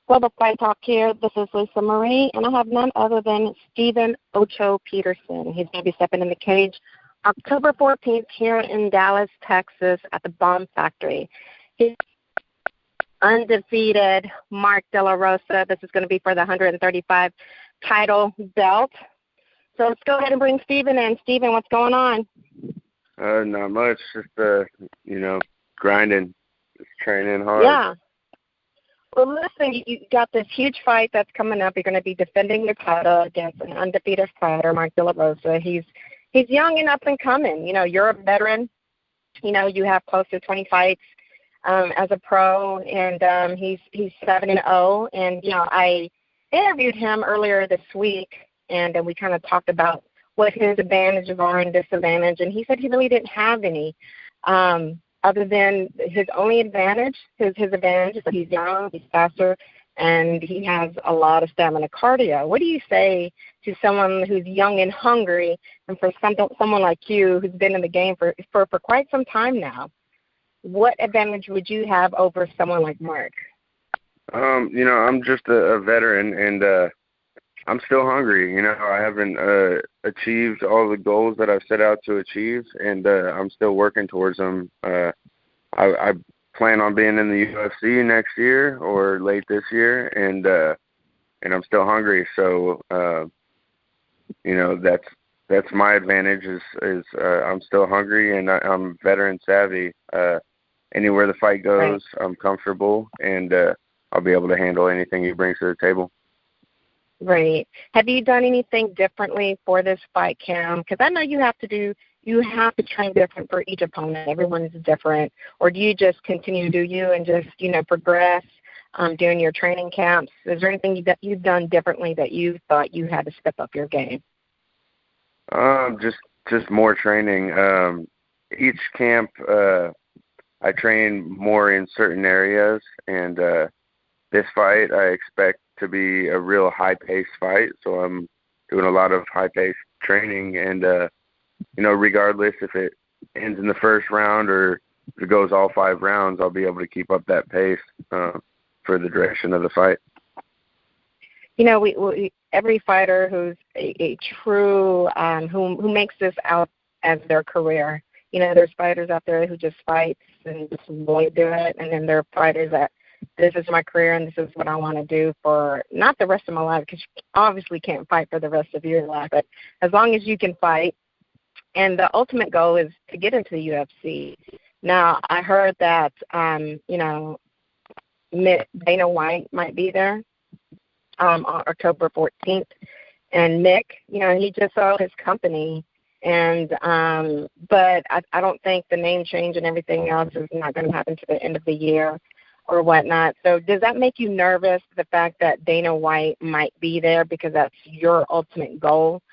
Global Fight Talk here. This is Lisa Marie, and I have none other than Stephen Ocho Peterson. He's going to be stepping in the cage October 14th here in Dallas, Texas at the Bomb Factory. He's undefeated Mark Delarosa. This is going to be for the 135 title belt. So let's go ahead and bring Stephen in. Stephen, what's going on? Not much. Just, grinding. Just training hard. Yeah. Well, listen, you got this huge fight that's coming up. You're going to be defending your title against an undefeated fighter, Mark Delarosa. He's young and up and coming. You know, you're a veteran. You know, you have close to 20 fights as a pro, and he's 7-0. And, you know, I interviewed him earlier this week, and we kind of talked about what his advantages are and disadvantages, and he said he really didn't have any. Other than his only advantage, his advantage is that he's young, he's faster, and he has a lot of stamina, cardio. What do you say to someone who's young and hungry, and for someone like you who's been in the game for quite some time now? What advantage would you have over someone like Mark? I'm just a veteran, and I'm still hungry. You know, I haven't achieved all the goals that I've set out to achieve, and I'm still working towards them. I plan on being in the UFC next year or late this year, and I'm still hungry. So, that's my advantage is I'm still hungry, and I'm veteran savvy. Anywhere the fight goes, right, I'm comfortable, and I'll be able to handle anything he brings to the table. Right. Have you done anything differently for this fight, Cam? Because I know you have to train different for each opponent. Everyone's different. Or do you just continue to do you and just, progress during your training camps? Is there anything that you've done differently that you thought you had to step up your game? Just more training. Each camp, I train more in certain areas, and this fight I expect to be a real high-paced fight, so I'm doing a lot of high-paced training, and, regardless if it ends in the first round or if it goes all 5 rounds, I'll be able to keep up that pace for the duration of the fight. You know, we every fighter who's a true, who makes this out as their career, there's fighters out there who just fight and just want to do it, and then there are fighters that this is my career and this is what I want to do for not the rest of my life, because you obviously can't fight for the rest of your life, but as long as you can fight. And the ultimate goal is to get into the UFC. Now, I heard that, Dana White might be there on October 14th. And Mick, he just sold his company. And but I don't think the name change and everything else is not going to happen to the end of the year or whatnot. So does that make you nervous, the fact that Dana White might be there, because that's your ultimate goal,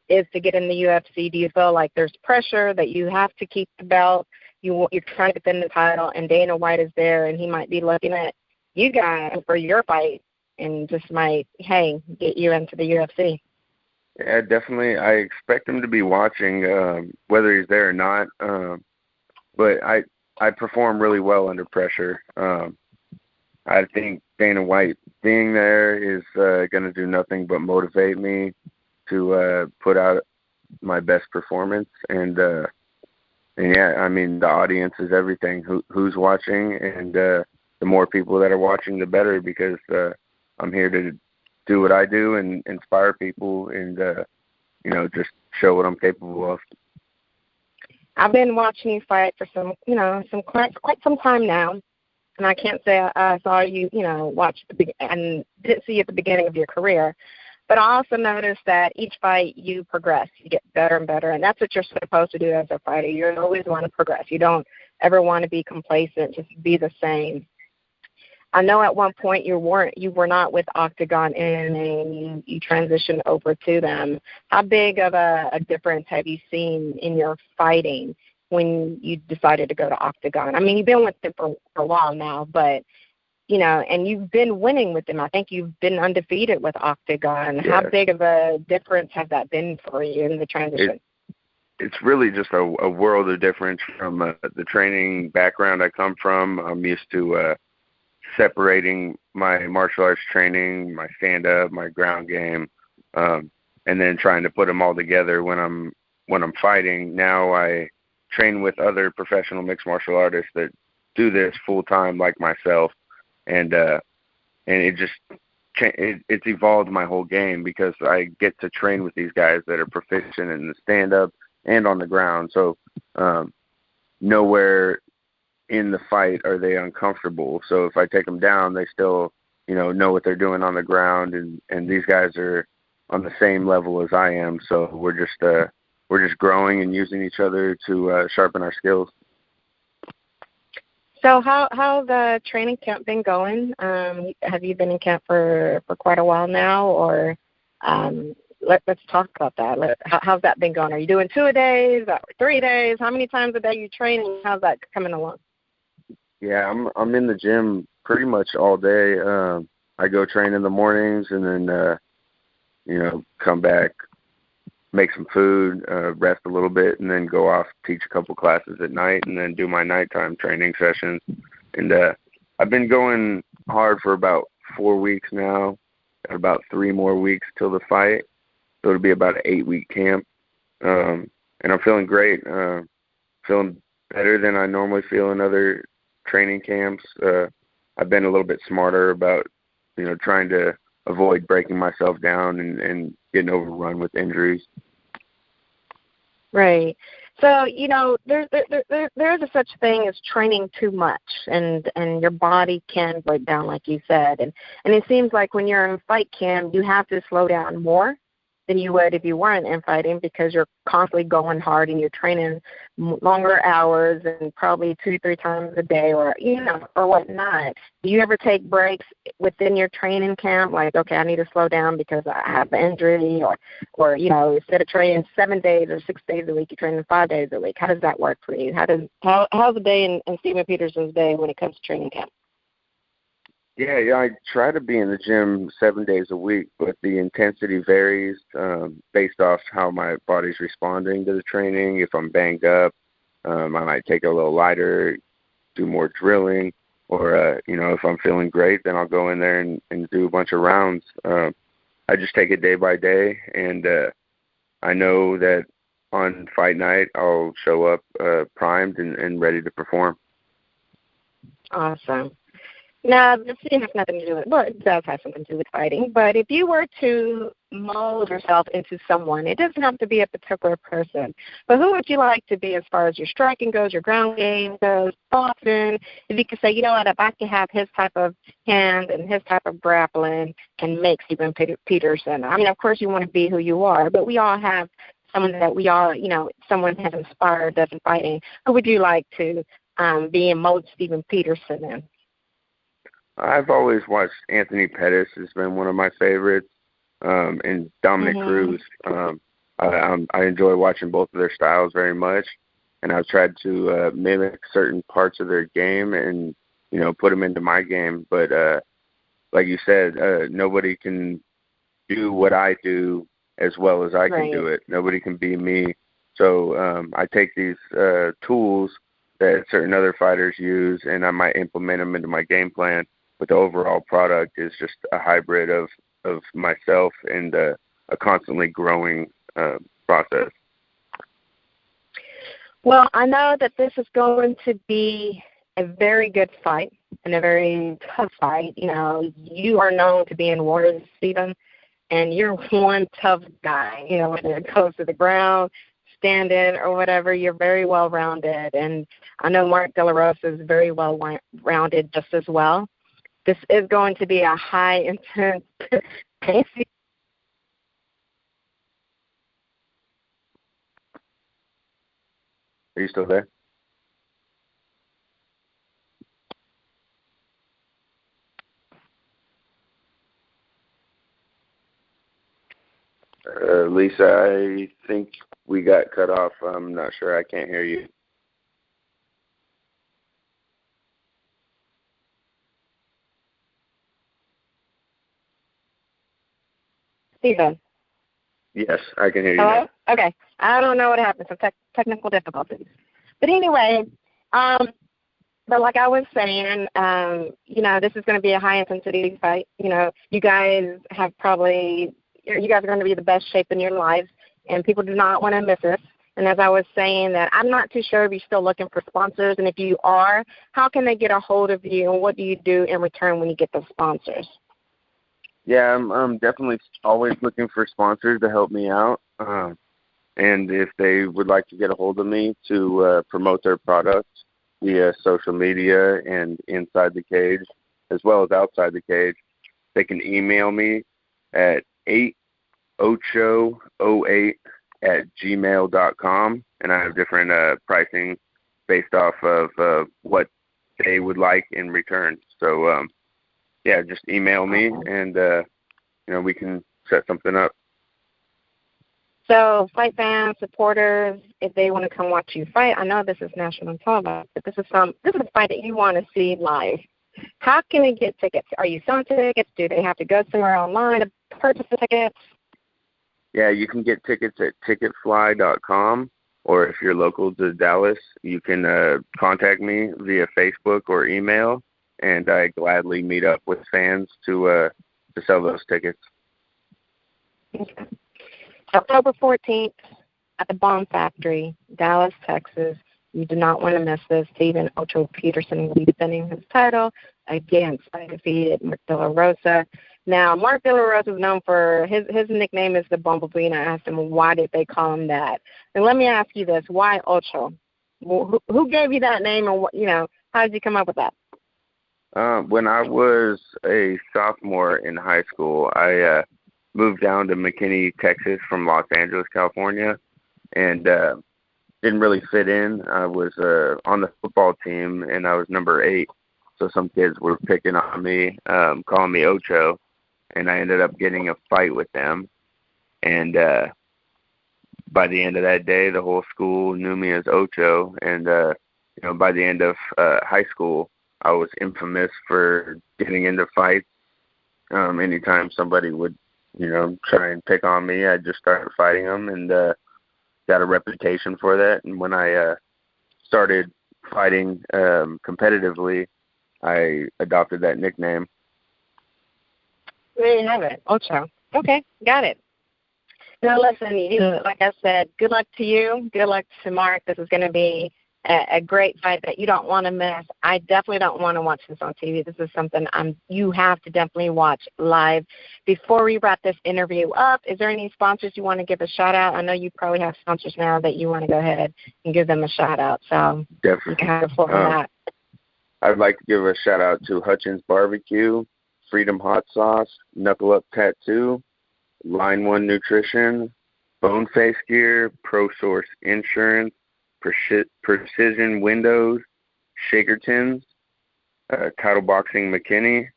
is to get in the UFC? Do you feel like there's pressure that you have to keep the belt, you're trying to defend the title, and Dana White is there, and he might be looking at you guys for your fight and just might, get you into the UFC? Yeah, definitely. I expect him to be watching, whether he's there or not. But I perform really well under pressure. I think Dana White being there is going to do nothing but motivate me to put out my best performance. And yeah, I mean, the audience is everything. Who's watching, and the more people that are watching, the better, because I'm here to do what I do and inspire people and, just show what I'm capable of. I've been watching you fight for quite some time now, and I can't say I saw you, watch and didn't see you at the beginning of your career. But I also noticed that each fight you progress, you get better and better, and that's what you're supposed to do as a fighter. You always want to progress. You don't ever want to be complacent, just be the same. I know at one point you were not with Octagon and you transitioned over to them. How big of a difference have you seen in your fighting when you decided to go to Octagon? I mean, you've been with them for a while now, but, and you've been winning with them. I think you've been undefeated with Octagon. Yes. How big of a difference has that been for you in the transition? It's really just a world of difference from the training background I come from. I'm used to separating my martial arts training, my stand-up, my ground game, and then trying to put them all together when I'm fighting. Now I train with other professional mixed martial artists that do this full time like myself, and it's evolved my whole game because I get to train with these guys that are proficient in the stand-up and on the ground. So nowhere in the fight are they uncomfortable. So if I take them down, they still, know what they're doing on the ground, and these guys are on the same level as I am. So we're just growing and using each other to sharpen our skills. So how the training camp been going? Have you been in camp for quite a while now, or let's talk about that. How's that been going? Are you doing 2-a-days, 3 days? How many times a day are you training? How's that coming along? Yeah, I'm in the gym pretty much all day. I go train in the mornings and then come back, make some food, rest a little bit, and then go off, teach a couple classes at night, and then do my nighttime training sessions. And I've been going hard for about 4 weeks now. Got about 3 more weeks till the fight, so it'll be about an 8-week camp. And I'm feeling great, feeling better than I normally feel in other training camps. I've been a little bit smarter about, trying to avoid breaking myself down and getting overrun with injuries. Right. So, there's a such thing as training too much, and your body can break down, like you said. And it seems like when you're in fight camp, you have to slow down more than you would if you weren't in fighting, because you're constantly going hard and you're training longer hours and probably 2-3 times a day, or whatnot. Do you ever take breaks within your training camp, like, okay, I need to slow down because I have an injury, or instead of training 7 days or 6 days a week, you're training 5 days a week? How does that work for you? How's the day in Steven Peterson's day when it comes to training camp? Yeah, I try to be in the gym 7 days a week, but the intensity varies based off how my body's responding to the training. If I'm banged up, I might take it a little lighter, do more drilling, or, if I'm feeling great, then I'll go in there and do a bunch of rounds. I just take it day by day, and I know that on fight night I'll show up primed and ready to perform. Awesome. Now, this has nothing to do with, well, it does have something to do with fighting, but if you were to mold yourself into someone, it doesn't have to be a particular person, but who would you like to be as far as your striking goes, your ground game goes, boxing? If you could say, you know what, if I could have his type of hand and his type of grappling and make Steven Peterson. I mean, of course you want to be who you are, but we all have someone that we all, someone has inspired us in fighting. Who would you like to be in mold Steven Peterson in? I've always watched Anthony Pettis has been one of my favorites, and Dominic Cruz. I enjoy watching both of their styles very much, and I've tried to mimic certain parts of their game and, put them into my game. But like you said, nobody can do what I do as well as I can do it. Nobody can be me. So I take these tools that certain other fighters use, and I might implement them into my game plan. But the overall product is just a hybrid of myself and a constantly growing process. Well, I know that this is going to be a very good fight and a very tough fight. You are known to be in wars, Steven, and you're one tough guy. Whether it goes to the ground, standing, or whatever, you're very well-rounded. And I know Mark Delarosa is very well-rounded just as well. This is going to be a high, intense pace. Are you still there? Lisa, I think we got cut off. I'm not sure. I can't hear you. Steven. Yes, I can hear you. Hello? Now. Okay. I don't know what happened. Some technical difficulties. But anyway, But like I was saying, this is going to be a high-intensity fight. You guys are going to be the best shape in your lives, and people do not want to miss this. And as I was saying, that I'm not too sure if you're still looking for sponsors, and if you are, how can they get a hold of you, and what do you do in return when you get those sponsors? Yeah, I'm definitely always looking for sponsors to help me out. And if they would like to get a hold of me to promote their products via social media and inside the cage, as well as outside the cage, they can email me at 8ocho08@gmail.com, and I have different pricing based off of what they would like in return. So, just email me, and we can set something up. So, fight fans, supporters, if they want to come watch you fight, I know this is national television, but this is a fight that you want to see live. How can they get tickets? Are you selling tickets? Do they have to go somewhere online to purchase the tickets? Yeah, you can get tickets at ticketfly.com, or if you're local to Dallas, you can contact me via Facebook or email, and I gladly meet up with fans to sell those tickets. Okay. October 14th at the Bomb Factory, Dallas, Texas. You do not want to miss this. Ocho Peterson will be defending his title against undefeated Mark Delarosa. Now, Mark Delarosa is known for his nickname is the Bumblebee, and I asked him why did they call him that. And let me ask you this: why Ocho? Who gave you that name, and how did you come up with that? When I was a sophomore in high school, I moved down to McKinney, Texas from Los Angeles, California, and didn't really fit in. I was on the football team, and I was number 8, so some kids were picking on me, calling me Ocho, and I ended up getting a fight with them. And by the end of that day, the whole school knew me as Ocho, and by the end of high school, I was infamous for getting into fights. Anytime somebody would try and pick on me, I just started fighting them, and got a reputation for that. And when I started fighting competitively, I adopted that nickname. There you have it, Ocho. Okay, got it. Now listen, like I said, good luck to you. Good luck to Mark. This is going to be a great fight that you don't want to miss. I definitely don't want to watch this on TV. This is something you have to definitely watch live. Before we wrap this interview up, is there any sponsors you want to give a shout out? I know you probably have sponsors now that you want to go ahead and give them a shout out. So definitely. You can have the floor for that. I'd like to give a shout out to Hutchins Barbecue, Freedom Hot Sauce, Knuckle Up Tattoo, Line 1 Nutrition, Bone Face Gear, ProSource Insurance, Precision Windows, Shakertons, Title Boxing McKinney,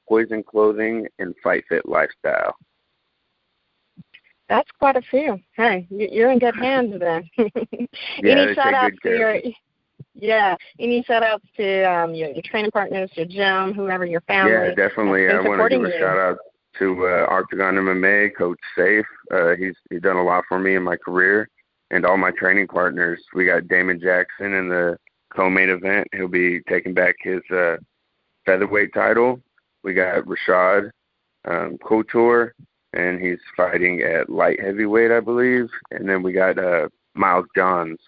Poison Clothing, and Fight Fit Lifestyle. That's quite a few. Hey, you're in good hands then. Yeah, any shout outs to any shout outs to your training partners, your gym, whoever, your family? Yeah, definitely. I want to give a shout out to Octagon MMA, Coach Safe. He's done a lot for me in my career. And all my training partners. We got Damon Jackson in the co-main event. He'll be taking back his featherweight title. We got Rashad Couture, and he's fighting at light heavyweight, I believe. And then we got Miles Johns,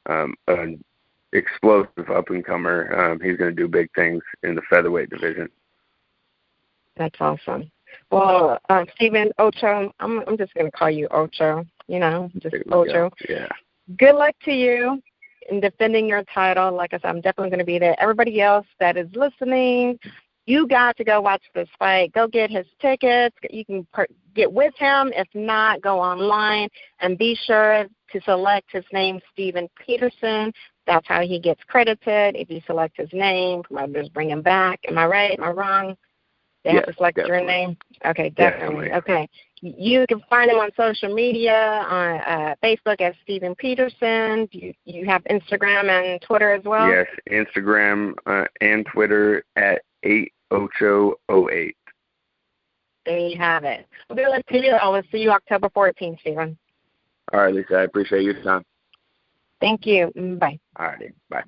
an explosive up-and-comer. He's going to do big things in the featherweight division. That's awesome. Well, Stephen, Ocho, I'm just going to call you Ocho. Just Ocho. Yeah. Good luck to you in defending your title. Like I said, I'm definitely going to be there. Everybody else that is listening, you got to go watch this fight. Go get his tickets. You can get with him. If not, go online and be sure to select his name, Stephen Peterson. That's how he gets credited. If you select his name, promoters bring him back. Am I right? Am I wrong? They have to select your name? Okay, definitely. Okay. You can find him on social media, on Facebook as Stephen Peterson. You have Instagram and Twitter as well? Yes, Instagram and Twitter at 8ocho08. There you have it. Well, good luck to you. I will see you October 14th, Stephen. All right, Lisa, I appreciate your time. Thank you. Bye. All righty, bye.